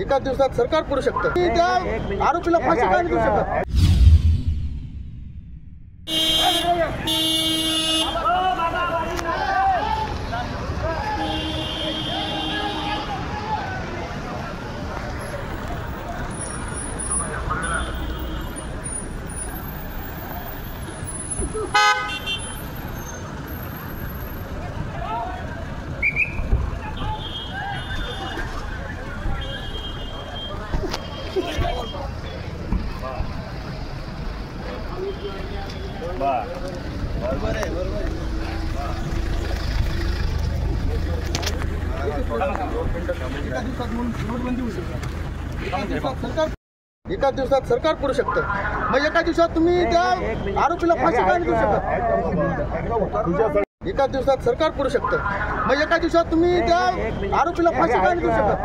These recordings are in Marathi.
एका दिवसात सरकार पडू शकतं। त्या आरोपीला फाशी का नाही देऊ शकत? एका दिवसात सरकार पडू शकतं। मग एका दिवसात तुम्ही त्या आरोपीला फाशी का नाही देऊ शकत? एका दिवसात सरकार पडू शकतं। मग एका दिवसात तुम्ही त्या आरोपीला फाशी का नाही देऊ शकत?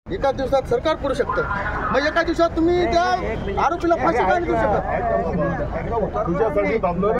एका दिवसात सरकार पडू शकतं। मग एका दिवसात तुम्ही त्या आरोपीला फाशी का नाही देऊ शकत?